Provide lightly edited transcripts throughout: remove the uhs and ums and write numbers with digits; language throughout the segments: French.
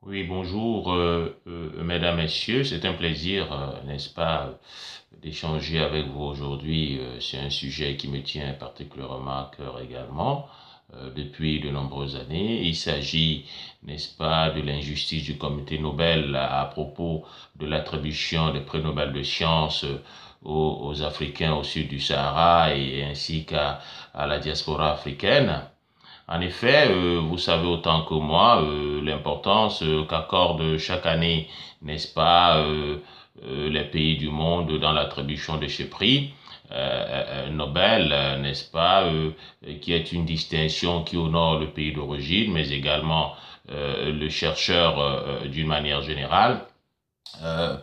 Oui, bonjour, mesdames, messieurs. C'est un plaisir, n'est-ce pas, d'échanger avec vous aujourd'hui. C'est un sujet qui me tient particulièrement à cœur également depuis de nombreuses années. Il s'agit, n'est-ce pas, de l'injustice du comité Nobel à propos de l'attribution des prix Nobel de sciences aux Africains au sud du Sahara et ainsi à la diaspora africaine. En effet, vous savez autant que moi l'importance qu'accorde chaque année, n'est-ce pas, les pays du monde dans l'attribution de ce prix Nobel, n'est-ce pas, qui est une distinction qui honore le pays d'origine, mais également le chercheur d'une manière générale.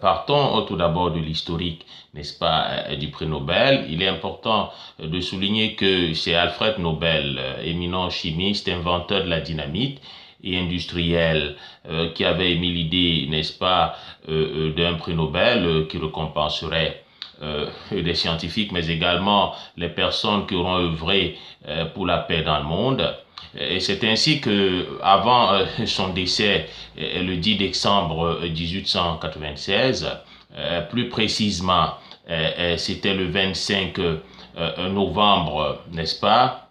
Partons tout d'abord de l'historique, n'est-ce pas, du prix Nobel. Il est important de souligner que c'est Alfred Nobel, éminent chimiste, inventeur de la dynamite et industriel, qui avait émis l'idée, n'est-ce pas, d'un prix Nobel qui récompenserait des scientifiques, mais également les personnes qui auront œuvré pour la paix dans le monde. Et c'est ainsi que, avant son décès, le 10 décembre 1896, plus précisément, c'était le 25 novembre, n'est-ce pas,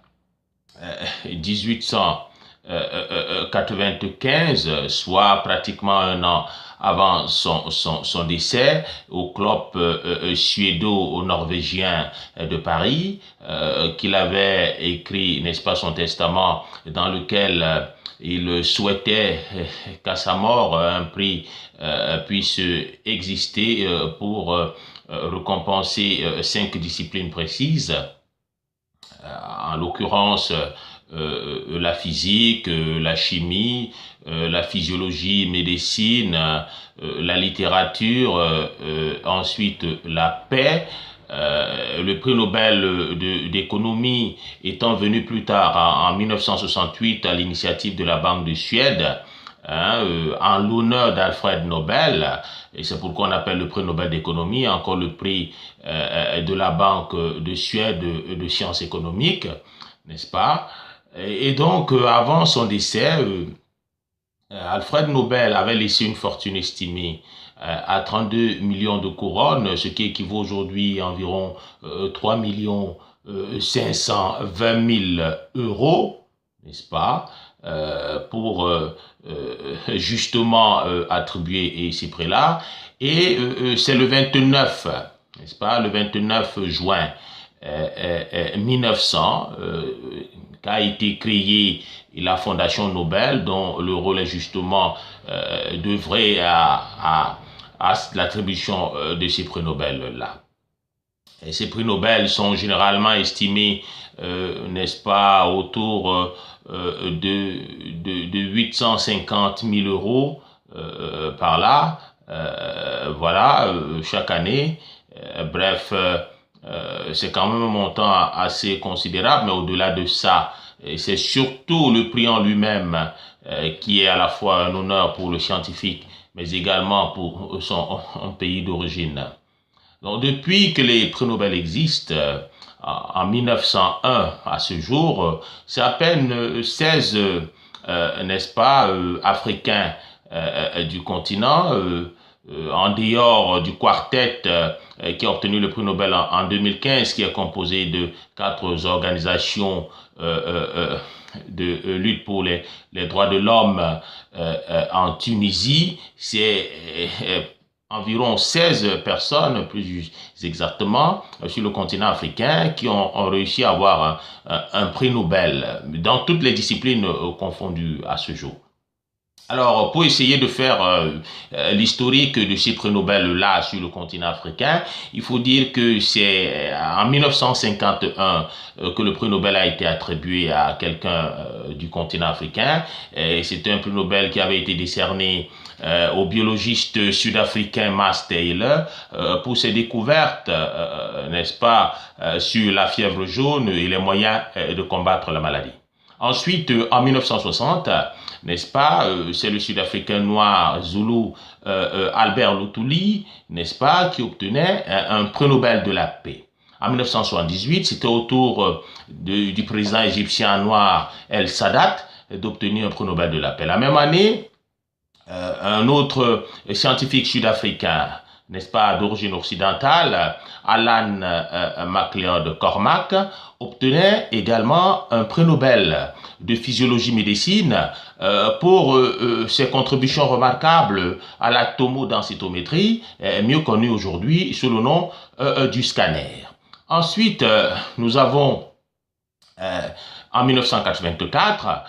1895, soit pratiquement un an avant son décès, au club suédo-norvégien de Paris, qu'il avait écrit, n'est-ce pas, son testament dans lequel il souhaitait qu'à sa mort, un prix puisse exister pour récompenser 5 disciplines précises, en l'occurrence la physique, la chimie, la physiologie, médecine, la littérature, ensuite la paix. Le prix Nobel d'économie étant venu plus tard, en 1968, à l'initiative de la Banque de Suède, en l'honneur d'Alfred Nobel, et c'est pourquoi on appelle le prix Nobel d'économie encore le prix de la Banque de Suède de sciences économiques, n'est-ce pas? Et donc, avant son décès, Alfred Nobel avait laissé une fortune estimée à 32 millions de couronnes, ce qui équivaut aujourd'hui à environ 3 millions 520 000 euros, n'est-ce pas, pour justement attribuer ces prix-là. Et c'est le 29, n'est-ce pas, le 29 juin 1900 qu'a été créée la Fondation Nobel, dont le rôle est justement d'œuvrer à l'attribution de ces prix Nobel-là. Et ces prix Nobel sont généralement estimés, n'est-ce pas, autour de 850 000 euros par là, voilà, chaque année. Bref, c'est quand même un montant assez considérable, mais au-delà de ça, c'est surtout le prix en lui-même qui est à la fois un honneur pour le scientifique, mais également pour son pays d'origine. Donc, depuis que les prix Nobel existent, en 1901 à ce jour, c'est à peine 16, n'est-ce pas, Africains du continent, en dehors du quartet qui a obtenu le prix Nobel en 2015, qui est composé de 4 organisations de lutte pour les droits de l'homme en Tunisie. C'est environ 16 personnes, plus exactement, sur le continent africain, qui ont réussi à avoir un prix Nobel dans toutes les disciplines confondues à ce jour. Alors, pour essayer de faire l'historique de ces prix Nobel-là sur le continent africain, il faut dire que c'est en 1951 que le prix Nobel a été attribué à quelqu'un du continent africain. C'était un prix Nobel qui avait été décerné au biologiste sud-africain Mas Taylor pour ses découvertes, n'est-ce pas, sur la fièvre jaune et les moyens de combattre la maladie. Ensuite, en 1960, n'est-ce pas, c'est le Sud-Africain noir Zulu Albert Luthuli, n'est-ce pas, qui obtenait un prix Nobel de la paix. En 1978, c'était au tour du président égyptien noir El Sadat d'obtenir un prix Nobel de la paix. La même année, Un autre scientifique sud-africain, n'est-ce pas, d'origine occidentale, Alan MacLeod Cormack, obtenait également un prix Nobel de physiologie-médecine pour ses contributions remarquables à la tomodensitométrie, mieux connue aujourd'hui sous le nom du scanner. Ensuite, nous avons en 1984,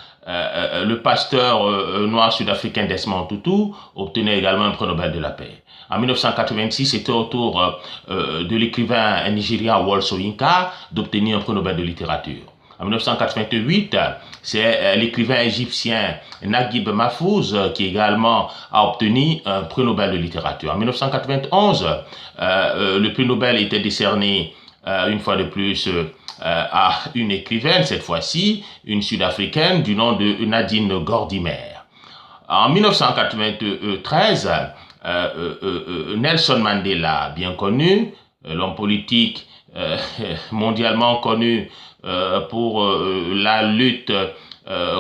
le pasteur noir sud-africain Desmond Tutu obtenait également un prix Nobel de la paix. En 1986, c'était au tour de l'écrivain nigérian Wole Soyinka d'obtenir un prix Nobel de littérature. En 1988, c'est l'écrivain égyptien Naguib Mahfouz qui également a obtenu un prix Nobel de littérature. En 1991, le prix Nobel était décerné une fois de plus à une écrivaine, cette fois-ci, une sud-africaine du nom de Nadine Gordimer. En 1993, Nelson Mandela, bien connu, l'homme politique mondialement connu pour la lutte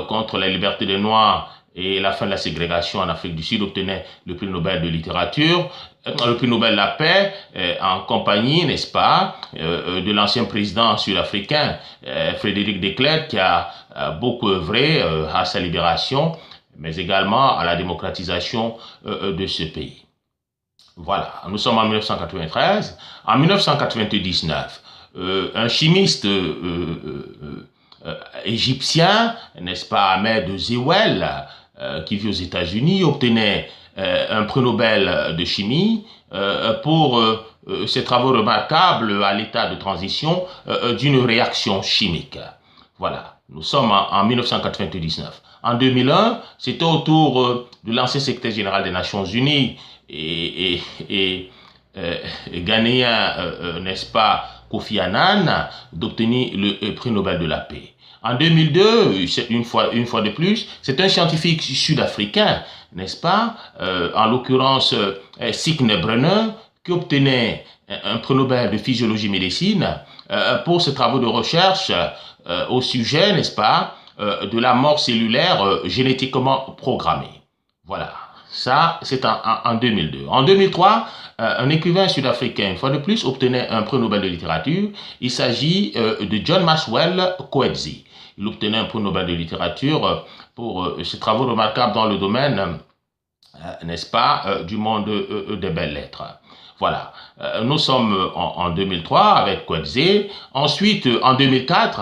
contre la liberté des Noirs et la fin de la ségrégation en Afrique du Sud, obtenait le prix Nobel de littérature, le prix Nobel de la paix, en compagnie, n'est-ce pas, de l'ancien président sud-africain, Frédéric de Klerk, qui a beaucoup œuvré à sa libération, mais également à la démocratisation de ce pays. Voilà, nous sommes en 1993. En 1999, un chimiste égyptien, n'est-ce pas, Ahmed Zeouel, qui vit aux États-Unis, obtenait un prix Nobel de chimie pour ses travaux remarquables à l'état de transition d'une réaction chimique. Voilà, nous sommes en 1999. En 2001, c'était au tour de l'ancien secrétaire général des Nations Unies et ghanéen, n'est-ce pas, Kofi Annan, d'obtenir le prix Nobel de la paix. En 2002, une fois de plus, c'est un scientifique sud-africain, n'est-ce pas, en l'occurrence Signe Brenner, qui obtenait un prix Nobel de physiologie-médecine pour ses travaux de recherche au sujet, n'est-ce pas, de la mort cellulaire génétiquement programmée. Voilà, ça c'est en 2002. En 2003, un écrivain sud-africain, une fois de plus, obtenait un prix Nobel de littérature. Il s'agit de John Maxwell Coetzee. Il obtenait un prix Nobel de littérature pour ses travaux remarquables dans le domaine, n'est-ce pas, du monde des belles lettres. Voilà, nous sommes en 2003 avec Coetzee. Ensuite, en 2004,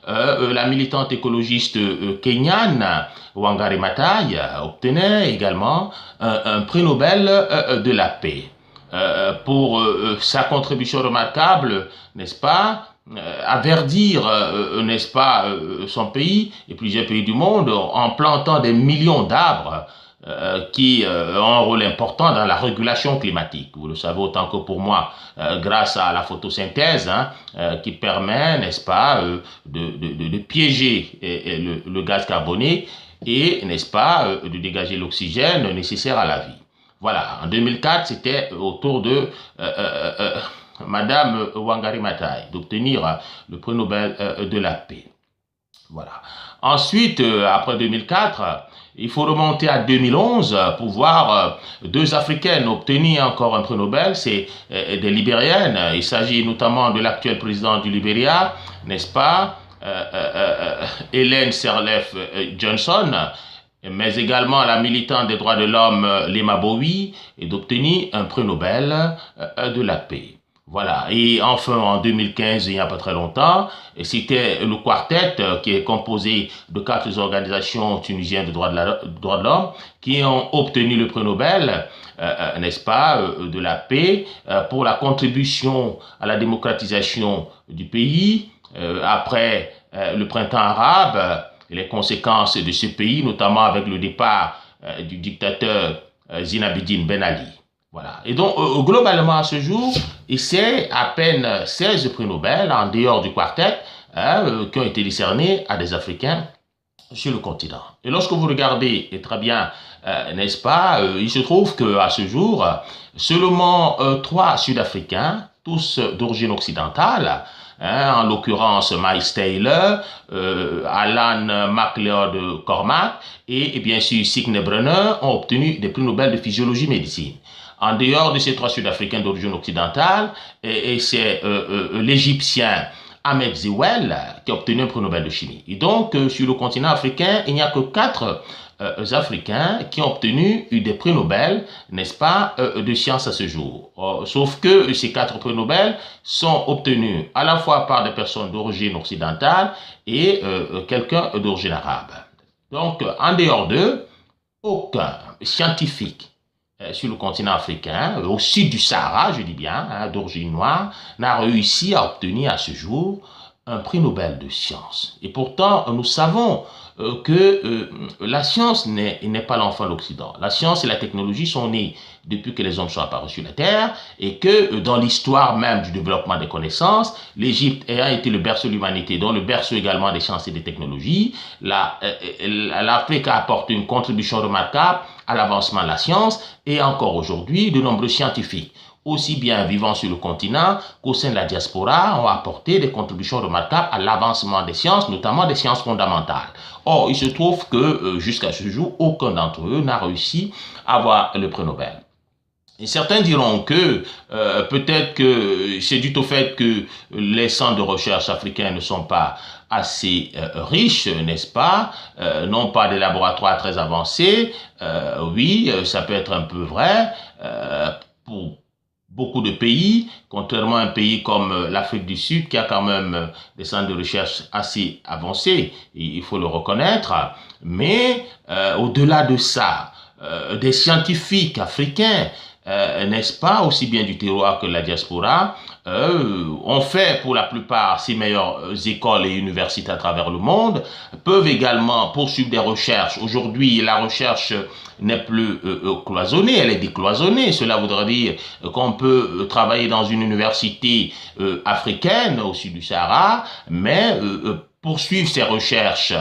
la militante écologiste kenyane Wangari Maathai obtenait également un prix Nobel de la paix pour sa contribution remarquable, n'est-ce pas, à verdir, n'est-ce pas, son pays et plusieurs pays du monde en plantant des millions d'arbres qui ont un rôle important dans la régulation climatique. Vous le savez autant que pour moi, grâce à la photosynthèse qui permet, n'est-ce pas, de piéger le gaz carbonique et, n'est-ce pas, de dégager l'oxygène nécessaire à la vie. Voilà, en 2004, c'était au tour de Madame Wangari Maathai d'obtenir le prix Nobel de la paix. Voilà. Ensuite, après 2004, il faut remonter à 2011 pour voir deux Africaines obtenir encore un prix Nobel, c'est des Libériennes. Il s'agit notamment de l'actuel président du Libéria, n'est-ce pas, Ellen Sirleaf Johnson, mais également la militante des droits de l'homme Lema Bowie, et d'obtenir un prix Nobel de la paix. Voilà, et enfin en 2015, il n'y a pas très longtemps, c'était le quartet qui est composé de 4 organisations tunisiennes de droits de l'homme qui ont obtenu le prix Nobel, n'est-ce pas, de la paix pour la contribution à la démocratisation du pays après le printemps arabe et les conséquences de ce pays, notamment avec le départ du dictateur Zinabidine Ben Ali. Voilà. Et donc, globalement, à ce jour, c'est à peine 16 prix Nobel, en dehors du quartet, qui ont été décernés à des Africains sur le continent. Et lorsque vous regardez, et très bien, n'est-ce pas, il se trouve qu'à ce jour, seulement 3 Sud-Africains, tous d'origine occidentale, hein, en l'occurrence Miles Taylor, Alan MacLeod Cormack et bien sûr Signe Brenner ont obtenu des prix Nobel de physiologie médecine. En dehors de ces trois Sud-Africains d'origine occidentale, et c'est l'Égyptien Ahmed Ziwel qui a obtenu un prix Nobel de chimie. Et donc, sur le continent africain, il n'y a que 4 Africains qui ont obtenu des prix Nobel, n'est-ce pas, de sciences à ce jour. Sauf que ces 4 prix Nobel sont obtenus à la fois par des personnes d'origine occidentale et quelqu'un d'origine arabe. Donc, en dehors d'eux, aucun scientifique sur le continent africain, au sud du Sahara, je dis bien, hein, d'origine noire, n'a réussi à obtenir à ce jour un prix Nobel de sciences. Et pourtant, nous savons que la science n'est pas l'enfant de l'Occident. La science et la technologie sont nées depuis que les hommes sont apparus sur la Terre et que dans l'histoire même du développement des connaissances, l'Égypte ayant été le berceau de l'humanité, dont le berceau également des sciences et des technologies, l'Afrique a apporté une contribution remarquable à l'avancement de la science et encore aujourd'hui, de nombreux scientifiques, aussi bien vivant sur le continent qu'au sein de la diaspora, ont apporté des contributions remarquables à l'avancement des sciences, notamment des sciences fondamentales. Or, il se trouve que jusqu'à ce jour, aucun d'entre eux n'a réussi à avoir le prix Nobel. Et certains diront que peut-être que c'est dû au fait que les centres de recherche africains ne sont pas assez riches, n'est-ce pas, n'ont pas des laboratoires très avancés. Oui, ça peut être un peu vrai pour beaucoup de pays, contrairement à un pays comme l'Afrique du Sud qui a quand même des centres de recherche assez avancés, il faut le reconnaître. Mais au-delà de ça, des scientifiques africains, n'est-ce pas, aussi bien du terroir que de la diaspora, ont fait pour la plupart ces meilleures écoles et universités à travers le monde, peuvent également poursuivre des recherches. Aujourd'hui, la recherche n'est plus cloisonnée, elle est décloisonnée. Cela voudrait dire qu'on peut travailler dans une université africaine au sud du Sahara, mais poursuivre ses recherches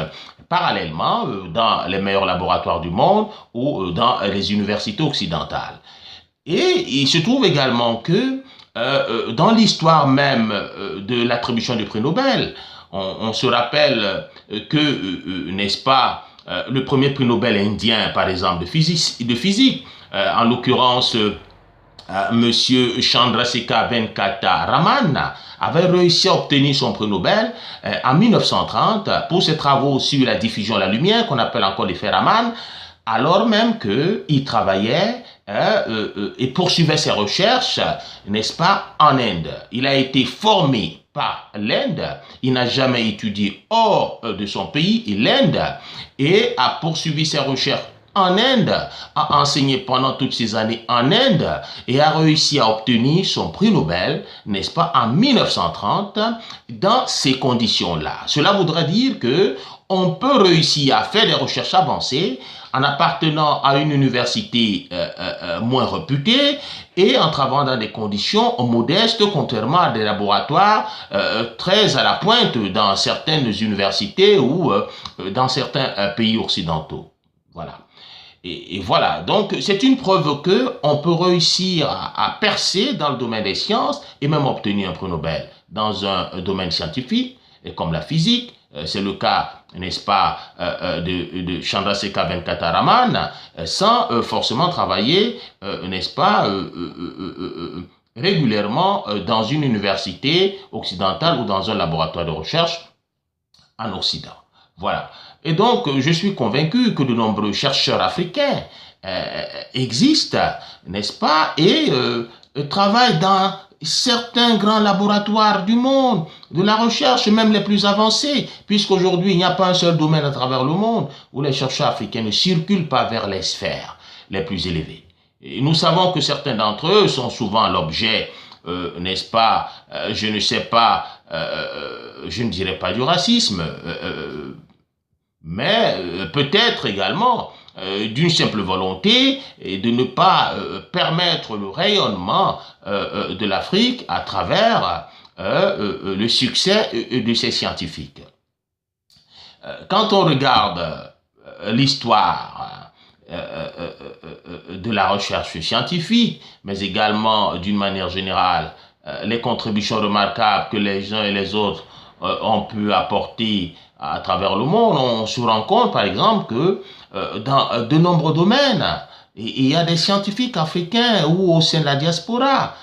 parallèlement dans les meilleurs laboratoires du monde ou dans les universités occidentales. Et il se trouve également que dans l'histoire même de l'attribution du prix Nobel, on se rappelle que, n'est-ce pas, le premier prix Nobel indien, par exemple, de physique en l'occurrence, Monsieur Chandrasekhar Venkata Raman, avait réussi à obtenir son prix Nobel en 1930 pour ses travaux sur la diffusion de la lumière, qu'on appelle encore l'effet Raman, alors même qu'il travaillait et poursuivait ses recherches, n'est-ce pas, en Inde. Il a été formé par l'Inde, il n'a jamais étudié hors de son pays, l'Inde, et a poursuivi ses recherches en Inde, a enseigné pendant toutes ces années en Inde et a réussi à obtenir son prix Nobel, n'est-ce pas, en 1930, dans ces conditions-là. Cela voudrait dire que on peut réussir à faire des recherches avancées en appartenant à une université moins réputée et en travaillant dans des conditions modestes, contrairement à des laboratoires très à la pointe dans certaines universités ou dans certains pays occidentaux. Voilà. Et voilà, donc c'est une preuve qu'on peut réussir à percer dans le domaine des sciences et même obtenir un prix Nobel dans un domaine scientifique, comme la physique. C'est le cas, n'est-ce pas, de Chandrasekhar Venkata Raman, sans forcément travailler, n'est-ce pas, régulièrement dans une université occidentale ou dans un laboratoire de recherche en Occident. Voilà. Et donc, je suis convaincu que de nombreux chercheurs africains existent, n'est-ce pas, et travaillent dans certains grands laboratoires du monde, de la recherche, même les plus avancés, puisqu'aujourd'hui, il n'y a pas un seul domaine à travers le monde où les chercheurs africains ne circulent pas vers les sphères les plus élevées. Et nous savons que certains d'entre eux sont souvent l'objet, n'est-ce pas, je ne sais pas, je ne dirais pas du racisme, mais peut-être également d'une simple volonté de ne pas permettre le rayonnement de l'Afrique à travers le succès de ces scientifiques. Quand on regarde l'histoire de la recherche scientifique, mais également d'une manière générale les contributions remarquables que les uns et les autres ont pu apporter à travers le monde, on se rend compte, par exemple, que dans de nombreux domaines, il y a des scientifiques africains ou au sein de la diaspora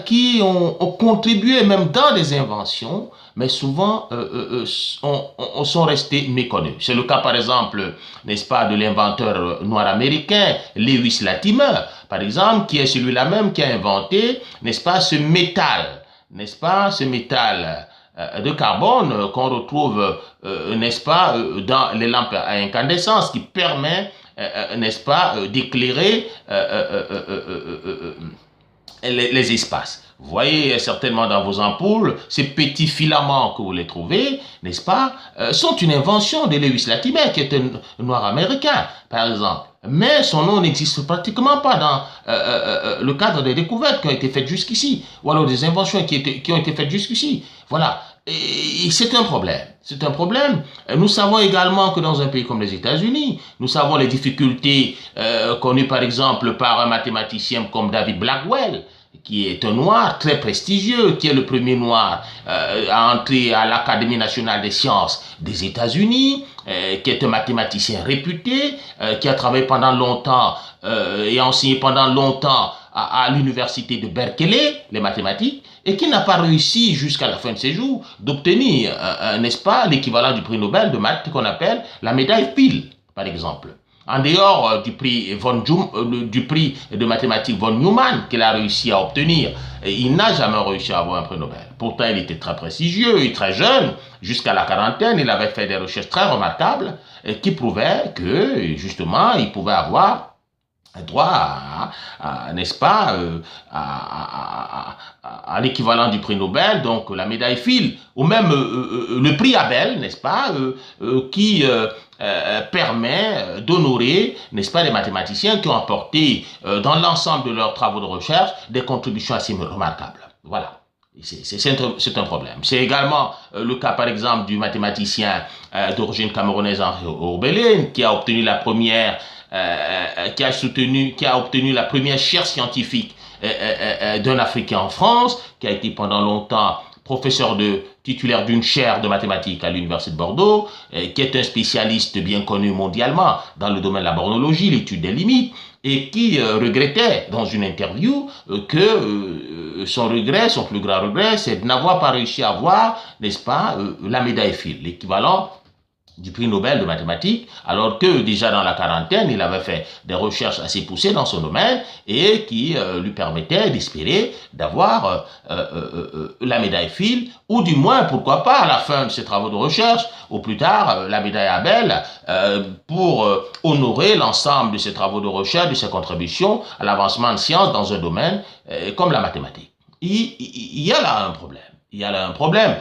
qui ont contribué même dans des inventions, mais souvent sont restés méconnus. C'est le cas, par exemple, n'est-ce pas, de l'inventeur noir américain Lewis Latimer, par exemple, qui est celui-là même qui a inventé, n'est-ce pas, ce métal, n'est-ce pas, ce métal de carbone qu'on retrouve, n'est-ce pas, dans les lampes à incandescence, qui permet, n'est-ce pas, d'éclairer les espaces. Vous voyez certainement dans vos ampoules, ces petits filaments que vous les trouvez, n'est-ce pas, sont une invention de Lewis Latimer, qui est un noir américain, par exemple. Mais son nom n'existe pratiquement pas dans le cadre des découvertes qui ont été faites jusqu'ici, ou alors des inventions qui ont été faites jusqu'ici. Voilà. Et c'est un problème. C'est un problème. Nous savons également que dans un pays comme les États-Unis, nous savons les difficultés connues par exemple par un mathématicien comme David Blackwell, qui est un noir très prestigieux, qui est le premier noir à entrer à l'Académie nationale des sciences des États-Unis, qui est un mathématicien réputé, qui a travaillé pendant longtemps et enseigné pendant longtemps à l'université de Berkeley, les mathématiques, et qui n'a pas réussi jusqu'à la fin de ses jours d'obtenir, n'est-ce pas, l'équivalent du prix Nobel de maths qu'on appelle la médaille Fields, par exemple. En dehors du prix de mathématiques von Neumann qu'il a réussi à obtenir, il n'a jamais réussi à avoir un prix Nobel. Pourtant, il était très prestigieux et très jeune. Jusqu'à la quarantaine, il avait fait des recherches très remarquables qui prouvaient que, justement, il pouvait avoir droit n'est-ce pas, à l'équivalent du prix Nobel, donc la médaille Fields, ou même le prix Abel, n'est-ce pas, qui permet d'honorer, n'est-ce pas, les mathématiciens qui ont apporté dans l'ensemble de leurs travaux de recherche des contributions assez remarquables. Voilà. C'est un problème. C'est également le cas, par exemple, du mathématicien d'origine camerounaise Henri Orbelin, qui a obtenu la première qui a obtenu la première chaire scientifique d'un Africain en France, qui a été pendant longtemps professeur titulaire d'une chaire de mathématiques à l'université de Bordeaux, qui est un spécialiste bien connu mondialement dans le domaine de la bornologie, l'étude des limites, et qui regrettait dans une interview que son plus grand regret, c'est de n'avoir pas réussi à avoir, n'est-ce pas, la médaille Fields, l'équivalent du prix Nobel de mathématiques, alors que déjà dans la quarantaine, il avait fait des recherches assez poussées dans son domaine et qui lui permettaient d'espérer d'avoir la médaille Fields, ou du moins, pourquoi pas, à la fin de ses travaux de recherche, ou plus tard, la médaille Abel, pour honorer l'ensemble de ses travaux de recherche, de ses contributions à l'avancement de sciences dans un domaine comme la mathématique. Il y a là un problème. Il y a là un problème,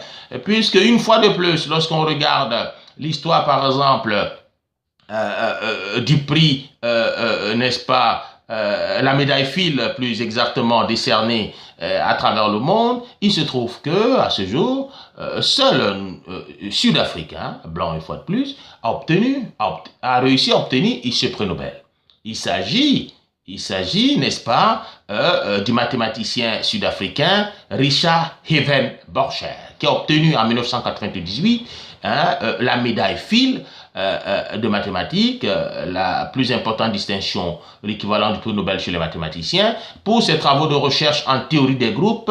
puisque une fois de plus, lorsqu'on regarde l'histoire, par exemple, du prix, n'est-ce pas, la médaille Fields, plus exactement décernée à travers le monde, il se trouve que, à ce jour, seul un Sud-Africain, blanc une fois de plus, a réussi à obtenir ce prix Nobel. Il s'agit, n'est-ce pas, du mathématicien sud-africain Richard Even Borcher, qui a obtenu en 1998 la médaille Fields de mathématiques, la plus importante distinction, l'équivalent du prix Nobel chez les mathématiciens, pour ses travaux de recherche en théorie des groupes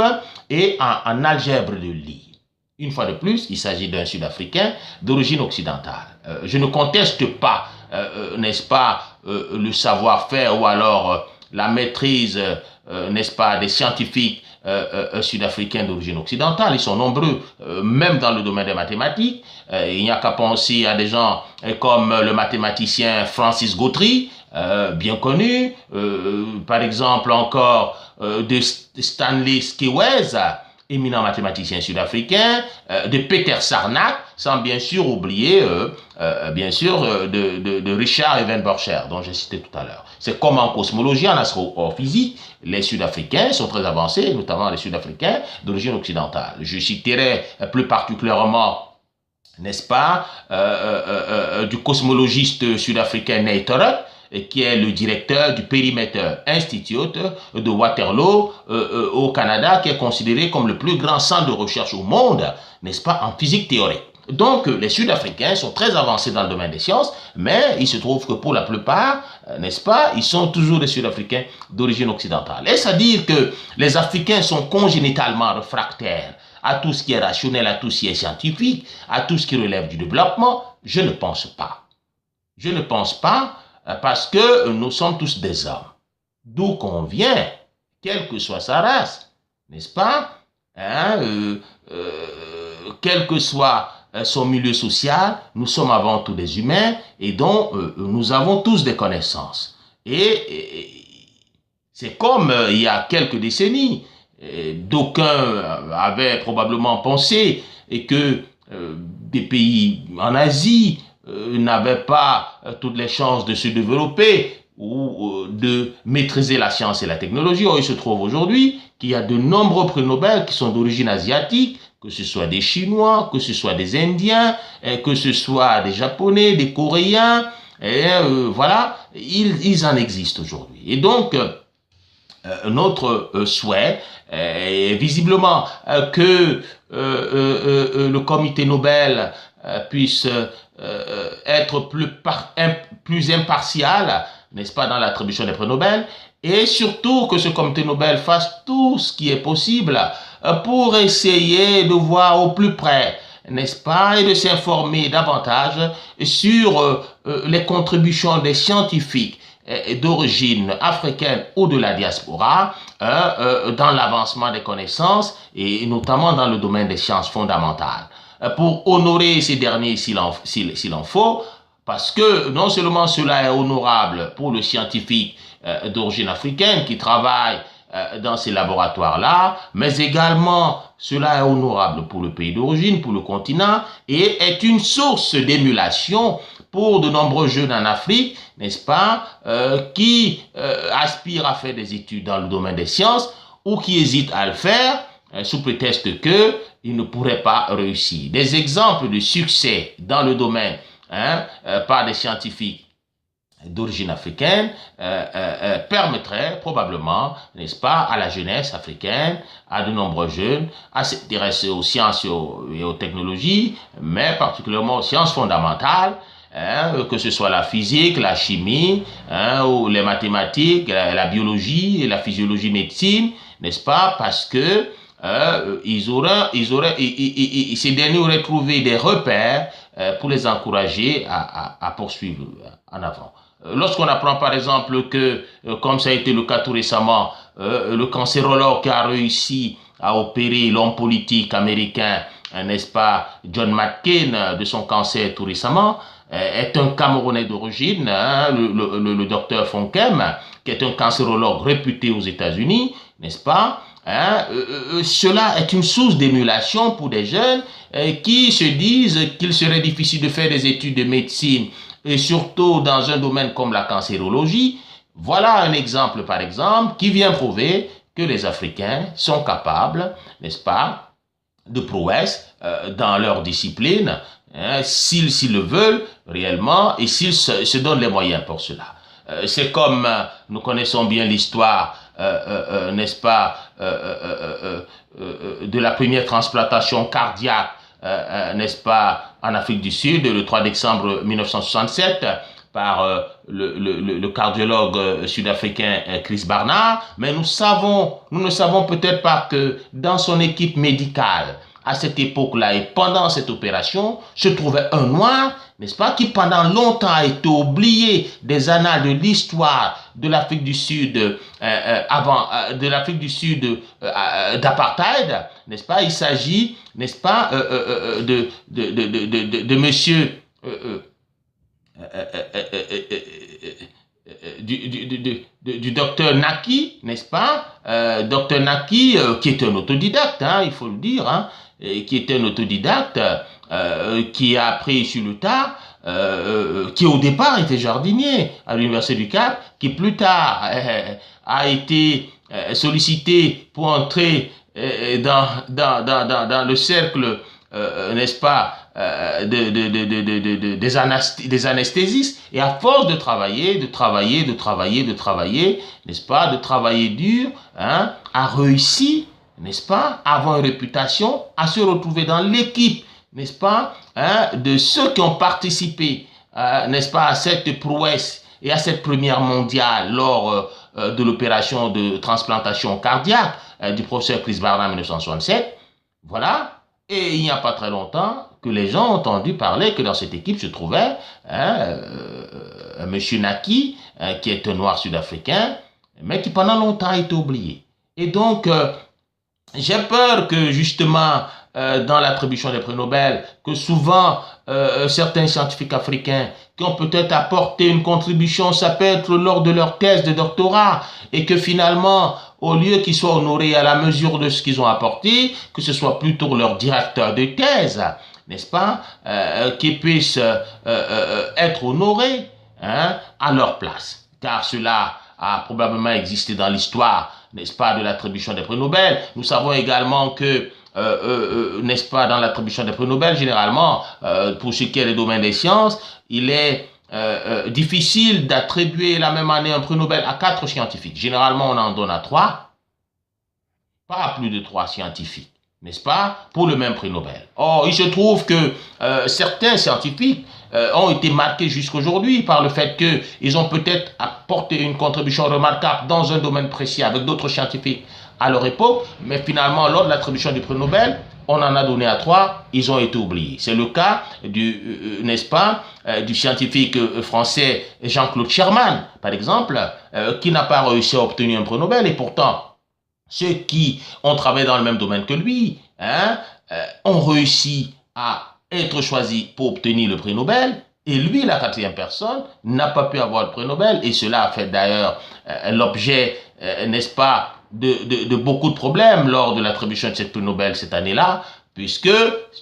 et en algèbre de Lie. Une fois de plus, il s'agit d'un Sud-Africain d'origine occidentale. Je ne conteste pas, n'est-ce pas, le savoir-faire ou alors la maîtrise, n'est-ce pas, des scientifiques sud-africains d'origine occidentale. Ils sont nombreux, même dans le domaine des mathématiques. Il n'y a qu'à penser à des gens comme le mathématicien Francis Gautry, bien connu, par exemple encore de Stanley Skiwes, éminent mathématicien sud-africain, de Peter Sarnak, sans bien sûr oublier, de Richard Even Borcher, dont j'ai cité tout à l'heure. C'est comme en cosmologie, en astrophysique, les Sud-Africains sont très avancés, notamment les Sud-Africains d'origine occidentale. Je citerai plus particulièrement, n'est-ce pas, du cosmologiste sud-africain Nate Turok, qui est le directeur du Perimeter Institute de Waterloo au Canada, qui est considéré comme le plus grand centre de recherche au monde, n'est-ce pas, en physique théorique. Donc, les Sud-Africains sont très avancés dans le domaine des sciences, mais il se trouve que pour la plupart, n'est-ce pas, ils sont toujours des Sud-Africains d'origine occidentale. Est-ce à dire que les Africains sont congénitalement réfractaires à tout ce qui est rationnel, à tout ce qui est scientifique, à tout ce qui relève du développement? Je ne pense pas. Je ne pense pas parce que nous sommes tous des hommes. D'où qu'on vient, quelle que soit sa race, n'est-ce pas, quel que soit son milieu social, nous sommes avant tout des humains et donc nous avons tous des connaissances. Et c'est comme il y a quelques décennies, d'aucuns avaient probablement pensé que des pays en Asie n'avaient pas toutes les chances de se développer ou de maîtriser la science et la technologie. Or, il se trouve aujourd'hui qu'il y a de nombreux prix Nobel qui sont d'origine asiatique, que ce soit des Chinois, que ce soit des Indiens, que ce soit des Japonais, des Coréens, voilà, ils en existent aujourd'hui. Et donc, notre souhait est visiblement que le comité Nobel puisse être plus impartial, n'est-ce pas, dans l'attribution des prix Nobel, et surtout que ce comité Nobel fasse tout ce qui est possible pour essayer de voir au plus près, n'est-ce pas, et de s'informer davantage sur les contributions des scientifiques d'origine africaine ou de la diaspora dans l'avancement des connaissances et notamment dans le domaine des sciences fondamentales. Pour honorer ces derniers s'il en faut, parce que non seulement cela est honorable pour le scientifique d'origine africaine qui travaille dans ces laboratoires-là, mais également cela est honorable pour le pays d'origine, pour le continent, et est une source d'émulation pour de nombreux jeunes en Afrique, n'est-ce pas, qui aspirent à faire des études dans le domaine des sciences ou qui hésitent à le faire sous prétexte qu'ils ne pourraient pas réussir. Des exemples de succès dans le domaine par des scientifiques d'origine africaine permettrait probablement, n'est-ce pas, à la jeunesse africaine, à de nombreux jeunes, à s'intéresser aux sciences et aux technologies, mais particulièrement aux sciences fondamentales, que ce soit la physique, la chimie, ou les mathématiques, la biologie et la physiologie médecine, n'est-ce pas, parce que ces derniers auraient trouvé des repères pour les encourager à poursuivre en avant. Lorsqu'on apprend par exemple que, comme ça a été le cas tout récemment, le cancérologue qui a réussi à opérer l'homme politique américain, n'est-ce pas, John McCain, de son cancer tout récemment, est un Camerounais d'origine, le docteur Fonkem, qui est un cancérologue réputé aux États-Unis, n'est-ce pas? Cela est une source d'émulation pour des jeunes qui se disent qu'il serait difficile de faire des études de médecine et surtout dans un domaine comme la cancérologie. Voilà un exemple, par exemple, qui vient prouver que les Africains sont capables, n'est-ce pas, de prouesses dans leur discipline, s'ils le veulent réellement et s'ils se donnent les moyens pour cela. C'est comme nous connaissons bien l'histoire, n'est-ce pas, de la première transplantation cardiaque, n'est-ce pas, en Afrique du Sud, le 3 décembre 1967, par le cardiologue sud-africain Chris Barnard, mais nous ne savons peut-être pas que dans son équipe médicale, à cette époque-là et pendant cette opération, se trouvait un noir, n'est-ce pas, qui pendant longtemps a été oublié des annales de l'histoire de l'Afrique du Sud, de l'Afrique du Sud d'apartheid, n'est-ce pas? Il s'agit, n'est-ce pas, de monsieur du docteur Naki, n'est-ce pas? Docteur Naki, qui est un autodidacte, il faut le dire, qui était un autodidacte, qui a appris sur le tas, qui au départ était jardinier à l'Université du Cap, qui plus tard a été sollicité pour entrer dans le cercle, n'est-ce pas, des anesthésistes. Et à force de travailler, n'est-ce pas, de travailler dur, hein, a réussi, n'est-ce pas, à avoir une réputation, à se retrouver dans l'équipe, n'est-ce pas, hein, de ceux qui ont participé, n'est-ce pas, à cette prouesse et à cette première mondiale lors de l'opération de transplantation cardiaque du professeur Chris Barnard en 1967. Voilà. Et il n'y a pas très longtemps que les gens ont entendu parler que dans cette équipe se trouvait M. Naki, qui est un noir sud-africain, mais qui pendant longtemps a été oublié. Et donc, j'ai peur que justement, dans l'attribution des prix Nobel, que souvent certains scientifiques africains qui ont peut-être apporté une contribution, ça peut être lors de leur thèse de doctorat, et que finalement, au lieu qu'ils soient honorés à la mesure de ce qu'ils ont apporté, que ce soit plutôt leur directeur de thèse, n'est-ce pas, qui puissent être honorés, hein, à leur place. Car cela a probablement existé dans l'histoire, n'est-ce pas, de l'attribution des prix Nobel. Nous savons également que n'est-ce pas, dans l'attribution des prix Nobel, généralement, pour ce qui est des domaines des sciences, il est difficile d'attribuer la même année un prix Nobel à 4 scientifiques. Généralement, on en donne à 3, pas à plus de 3 scientifiques, n'est-ce pas, pour le même prix Nobel. Or, il se trouve que certains scientifiques ont été marqués jusqu'aujourd'hui par le fait qu'ils ont peut-être apporté une contribution remarquable dans un domaine précis avec d'autres scientifiques à leur époque, mais finalement, lors de l'attribution du prix Nobel, on en a donné à 3, ils ont été oubliés. C'est le cas du, n'est-ce pas, du scientifique français Jean-Claude Sherman, par exemple, qui n'a pas réussi à obtenir un prix Nobel, et pourtant, ceux qui ont travaillé dans le même domaine que lui, hein, ont réussi à être choisis pour obtenir le prix Nobel, et lui, la 4e personne, n'a pas pu avoir le prix Nobel, et cela a fait d'ailleurs l'objet, n'est-ce pas, de beaucoup de problèmes lors de l'attribution de cette prix Nobel cette année-là, puisque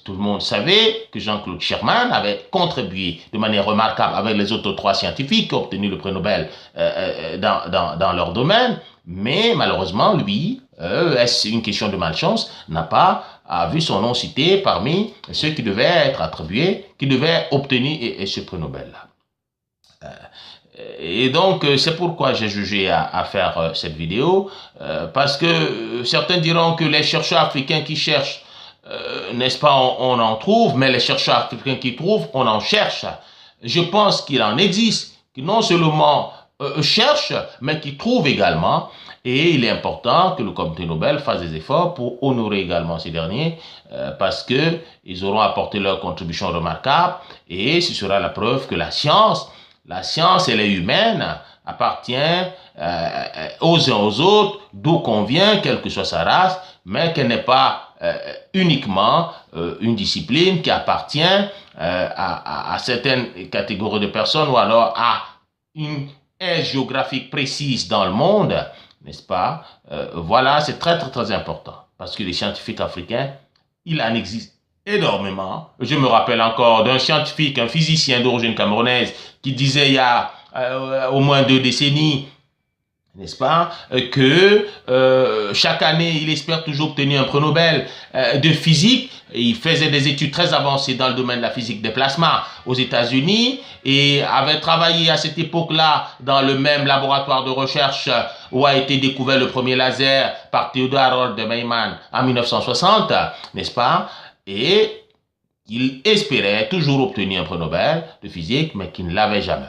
tout le monde savait que Jean-Claude Sherman avait contribué de manière remarquable avec les autres 3 scientifiques qui ont obtenu le prix Nobel dans leur domaine, mais malheureusement, lui, est-ce une question de malchance, n'a pas vu son nom cité parmi ceux qui devaient être attribués, qui devaient obtenir ce prix Nobel-là. Et donc, c'est pourquoi j'ai jugé à faire cette vidéo, parce que certains diront que les chercheurs africains qui cherchent, n'est-ce pas, on en trouve, mais les chercheurs africains qui trouvent, on en cherche. Je pense qu'il en existe, qui non seulement cherchent, mais qui trouvent également, et il est important que le comité Nobel fasse des efforts pour honorer également ces derniers, parce que ils auront apporté leur contribution remarquable, et ce sera la preuve que la science, elle est humaine, appartient aux uns aux autres, d'où qu'on vient, quelle que soit sa race, mais qu'elle n'est pas uniquement une discipline qui appartient à certaines catégories de personnes ou alors à une aire géographique précise dans le monde, n'est-ce pas? Voilà, c'est très très très important, parce que les scientifiques africains, il en existe énormément. Je me rappelle encore d'un scientifique, un physicien d'origine camerounaise, qui disait il y a au moins 2 décennies, n'est-ce pas, que chaque année, il espère toujours obtenir un prix Nobel de physique. Il faisait des études très avancées dans le domaine de la physique des plasmas aux États-Unis et avait travaillé à cette époque-là dans le même laboratoire de recherche où a été découvert le premier laser par Theodor Harold de Meyman en 1960, n'est-ce pas? Et il espérait toujours obtenir un prix Nobel de physique, mais qu'il ne l'avait jamais.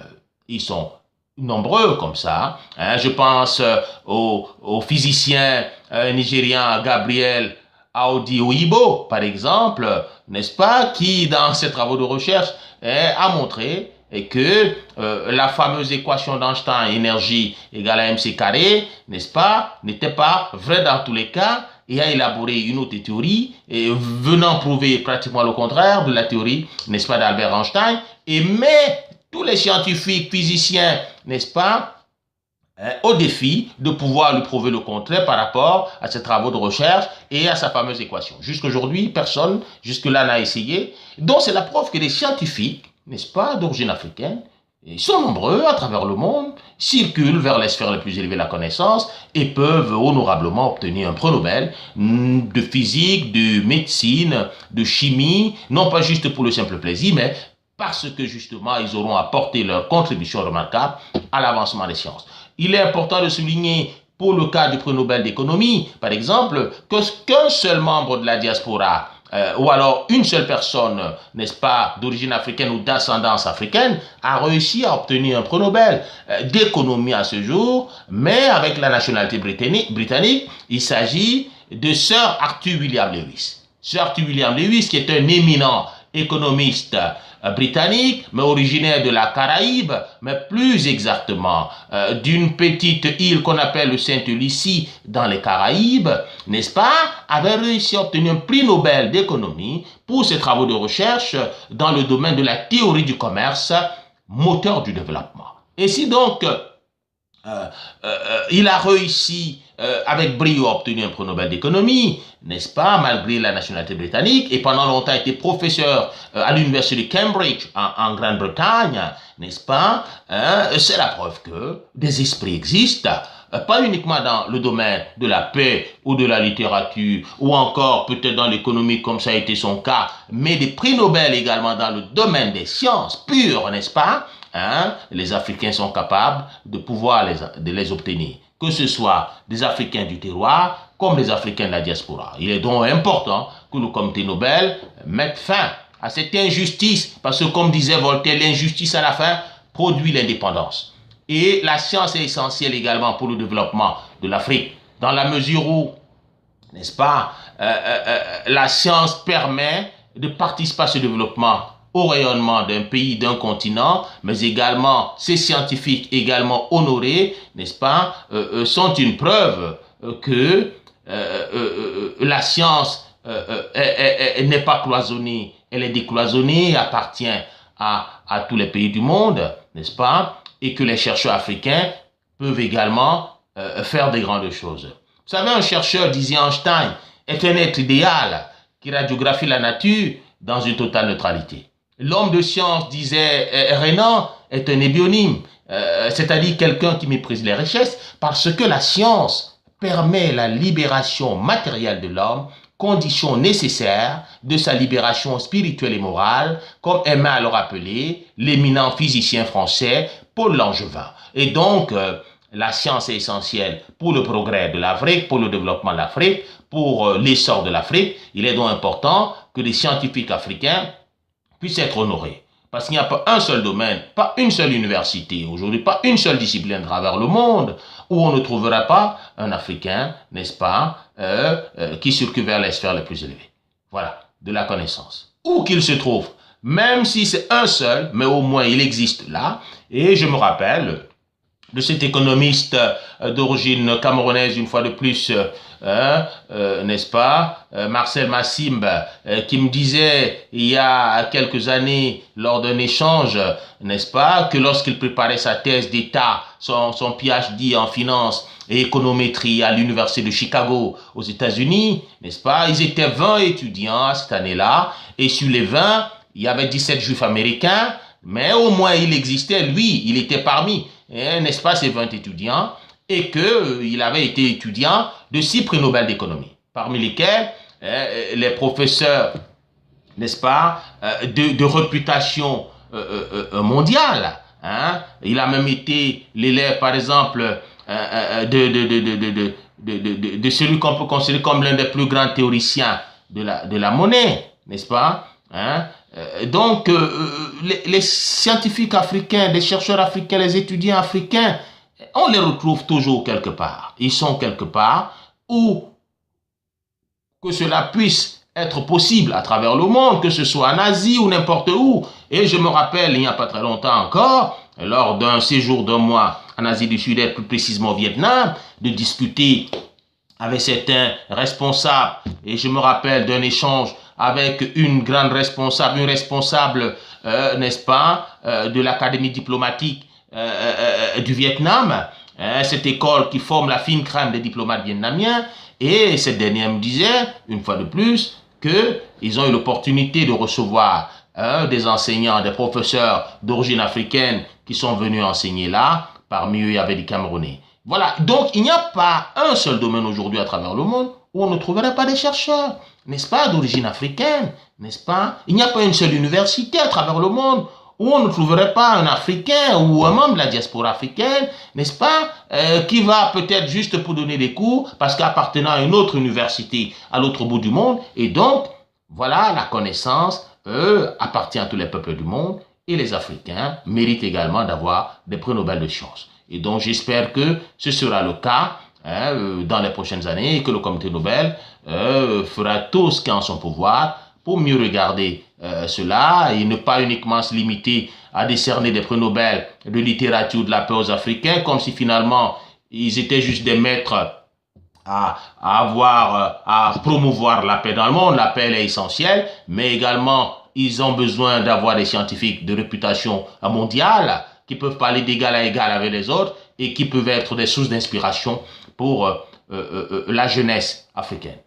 Ils sont nombreux comme ça. Hein. Je pense au physicien nigérian Gabriel Audi Oyibo, par exemple, n'est-ce pas, qui, dans ses travaux de recherche, a montré que la fameuse équation d'Einstein, énergie égale à mc carré, n'est-ce pas, n'était pas vraie dans tous les cas, et a élaboré une autre théorie, et venant prouver pratiquement le contraire de la théorie, n'est-ce pas, d'Albert Einstein, et met tous les scientifiques, physiciens, n'est-ce pas, au défi de pouvoir lui prouver le contraire par rapport à ses travaux de recherche et à sa fameuse équation. Jusqu'aujourd'hui, personne, jusque-là, n'a essayé. Donc, c'est la preuve que les scientifiques, n'est-ce pas, d'origine africaine, Ils sont nombreux à travers le monde, circulent vers les sphères les plus élevées de la connaissance et peuvent honorablement obtenir un prix Nobel de physique, de médecine, de chimie, non pas juste pour le simple plaisir, mais parce que justement ils auront apporté leur contribution remarquable à l'avancement des sciences. Il est important de souligner pour le cas du prix Nobel d'économie, par exemple, qu'un seul membre de la diaspora ou alors une seule personne, n'est-ce pas, d'origine africaine ou d'ascendance africaine, a réussi à obtenir un prix Nobel d'économie à ce jour, mais avec la nationalité britannique, il s'agit de Sir Arthur William Lewis. Sir Arthur William Lewis, qui est un éminent économiste britannique, mais originaire de la Caraïbe, mais plus exactement d'une petite île qu'on appelle le Sainte-Lucie dans les Caraïbes, n'est-ce pas, avait réussi à obtenir un prix Nobel d'économie pour ses travaux de recherche dans le domaine de la théorie du commerce, moteur du développement. Et si donc il a réussi avec brio à obtenir un prix Nobel d'économie, n'est-ce pas, malgré la nationalité britannique, et pendant longtemps été professeur à l'université de Cambridge en Grande-Bretagne, n'est-ce pas, c'est la preuve que des esprits existent, pas uniquement dans le domaine de la paix ou de la littérature, ou encore peut-être dans l'économie comme ça a été son cas, mais des prix Nobel également dans le domaine des sciences pures, n'est-ce pas? Les Africains sont capables de pouvoir les obtenir, que ce soit des Africains du terroir comme des Africains de la diaspora. Il est donc important que le comité Nobel mette fin à cette injustice, parce que comme disait Voltaire, l'injustice à la fin produit l'indépendance. Et la science est essentielle également pour le développement de l'Afrique, dans la mesure où, n'est-ce pas, la science permet de participer à ce développement au rayonnement d'un pays, d'un continent, mais également, ces scientifiques également honorés, n'est-ce pas, sont une preuve que la science n'est pas cloisonnée, elle est décloisonnée, appartient à tous les pays du monde, n'est-ce pas, et que les chercheurs africains peuvent également faire de grandes choses. Vous savez, un chercheur, disait Einstein, est un être idéal qui radiographie la nature dans une totale neutralité. L'homme de science, disait Renan, est un ébionyme, c'est-à-dire quelqu'un qui méprise les richesses, parce que la science permet la libération matérielle de l'homme, condition nécessaire de sa libération spirituelle et morale, comme aimait à le rappeler l'éminent physicien français Paul Langevin. Et donc, la science est essentielle pour le progrès de l'Afrique, pour le développement de l'Afrique, pour l'essor de l'Afrique. Il est donc important que les scientifiques africains puissent être honorés. Parce qu'il n'y a pas un seul domaine, pas une seule université, aujourd'hui pas une seule discipline à travers le monde où on ne trouvera pas un Africain, n'est-ce pas, qui circule vers les sphères les plus élevées. Voilà, de la connaissance. Où qu'il se trouve, même si c'est un seul, mais au moins il existe là. Et je me rappelle de cet économiste d'origine camerounaise, une fois de plus, n'est-ce pas, Marcel Massimbe, qui me disait il y a quelques années, lors d'un échange, n'est-ce pas, que lorsqu'il préparait sa thèse d'État, son PhD en finance et économétrie à l'université de Chicago aux États-Unis, n'est-ce pas, ils étaient 20 étudiants cette année-là, et sur les 20, il y avait 17 juifs américains, mais au moins il existait, lui, il était parmi, n'est-ce pas, ces 20 étudiants, et qu'il avait été étudiant de 6 prix Nobel d'économie, parmi lesquels les professeurs, n'est-ce pas, de réputation mondiale. Il a même été l'élève, par exemple, de celui qu'on peut considérer comme l'un des plus grands théoriciens de la monnaie, n'est-ce pas? Donc, les scientifiques africains, les chercheurs africains, les étudiants africains, on les retrouve toujours quelque part. Ils sont quelque part où que cela puisse être possible à travers le monde, que ce soit en Asie ou n'importe où. Et je me rappelle, il n'y a pas très longtemps encore, lors d'un séjour d'un mois en Asie du Sud-Est, plus précisément au Vietnam, de discuter avec certains responsables. Et je me rappelle d'un échange avec une grande responsable, n'est-ce pas, de l'Académie diplomatique du Vietnam, cette école qui forme la fine crème des diplomates vietnamiens, et cette dernière me disait, une fois de plus, qu'ils ont eu l'opportunité de recevoir des enseignants, des professeurs d'origine africaine qui sont venus enseigner là. Parmi eux, il y avait des Camerounais. Voilà, donc il n'y a pas un seul domaine aujourd'hui à travers le monde où on ne trouverait pas des chercheurs, n'est-ce pas, d'origine africaine, n'est-ce pas? Il n'y a pas une seule université à travers le monde où on ne trouverait pas un Africain ou un membre de la diaspora africaine, n'est-ce pas, qui va peut-être juste pour donner des cours parce qu'appartenant à une autre université à l'autre bout du monde. Et donc, voilà, la connaissance appartient à tous les peuples du monde et les Africains méritent également d'avoir des prix Nobel de sciences. Et donc, j'espère que ce sera le cas dans les prochaines années et que le comité Nobel fera tout ce qui est en son pouvoir pour mieux regarder cela et ne pas uniquement se limiter à décerner des prix Nobel de littérature de la paix aux Africains, comme si finalement ils étaient juste des maîtres à promouvoir la paix dans le monde. La paix est essentielle, mais également ils ont besoin d'avoir des scientifiques de réputation mondiale qui peuvent parler d'égal à égal avec les autres et qui peuvent être des sources d'inspiration pour la jeunesse africaine.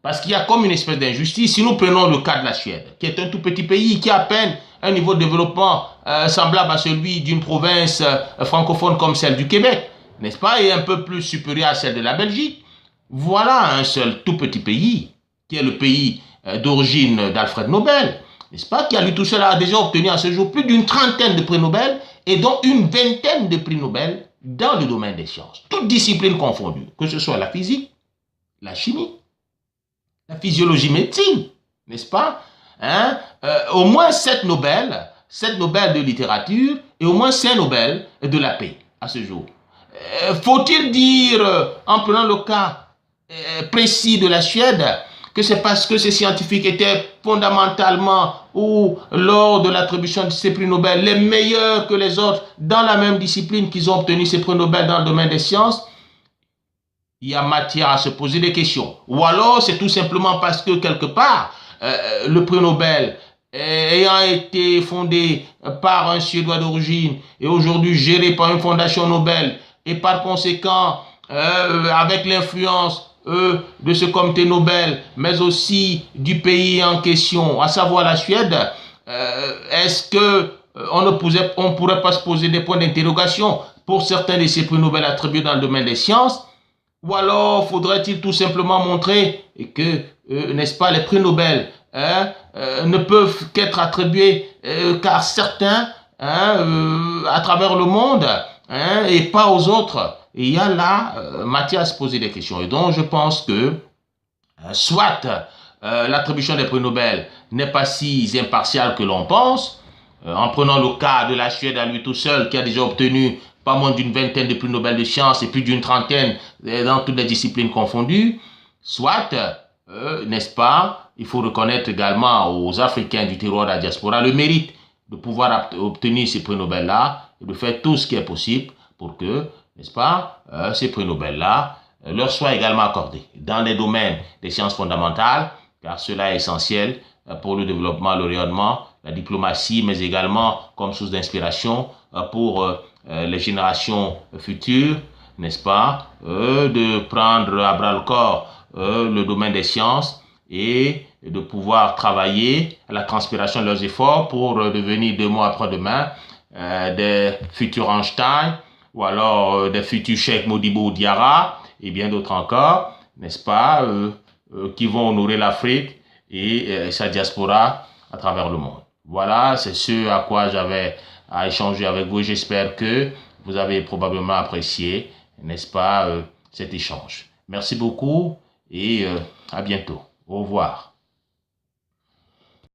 Parce qu'il y a comme une espèce d'injustice. Si nous prenons le cas de la Suède, qui est un tout petit pays, qui a à peine un niveau de développement semblable à celui d'une province francophone comme celle du Québec, n'est-ce pas, et un peu plus supérieure à celle de la Belgique, voilà un seul tout petit pays, qui est le pays d'origine d'Alfred Nobel, n'est-ce pas, qui à lui tout seul a déjà obtenu à ce jour plus d'une trentaine de prix Nobel et dont une vingtaine de prix Nobel dans le domaine des sciences, toutes disciplines confondues, que ce soit la physique, la chimie, la physiologie médecine, n'est-ce pas, au moins 7 Nobel de littérature et au moins 5 Nobel de la paix à ce jour. Faut-il dire, en prenant le cas précis de la Suède, que c'est parce que ces scientifiques étaient fondamentalement ou lors de l'attribution de ces prix Nobel les meilleurs que les autres dans la même discipline qu'ils ont obtenu ces prix Nobel dans le domaine des sciences? Il y a matière à se poser des questions. Ou alors c'est tout simplement parce que quelque part le prix Nobel ayant été fondé par un Suédois d'origine et aujourd'hui géré par une fondation Nobel et par conséquent avec l'influence de ce comité Nobel, mais aussi du pays en question, à savoir la Suède, est-ce que on ne pourrait pas se poser des points d'interrogation pour certains de ces prix Nobel attribués dans le domaine des sciences? Ou alors faudrait-il tout simplement montrer que, n'est-ce pas, les prix Nobel ne peuvent qu'être attribués qu'à certains à travers le monde et pas aux autres? Et il y a là matière à se poser des questions. Et donc, je pense que soit l'attribution des prix Nobel n'est pas si impartiale que l'on pense, en prenant le cas de la Suède à lui tout seul, qui a déjà obtenu pas moins d'une vingtaine de prix Nobel de sciences et plus d'une trentaine dans toutes les disciplines confondues, soit, n'est-ce pas, il faut reconnaître également aux Africains du terroir de la diaspora le mérite de pouvoir obtenir ces prix Nobel-là et de faire tout ce qui est possible pour que, n'est-ce pas, ces prix Nobel-là leur soient également accordés dans les domaines des sciences fondamentales, car cela est essentiel pour le développement, le rayonnement, la diplomatie, mais également comme source d'inspiration pour les générations futures, n'est-ce pas, de prendre à bras le corps le domaine des sciences et de pouvoir travailler à la transpiration de leurs efforts pour devenir demain après-demain des futurs Einstein ou alors des futurs Cheikh Modibo Diarra et bien d'autres encore, n'est-ce pas, qui vont honorer l'Afrique et sa diaspora à travers le monde. Voilà, c'est ce à quoi j'avais à échanger avec vous. J'espère que vous avez probablement apprécié, n'est-ce pas, cet échange. Merci beaucoup et à bientôt. Au revoir.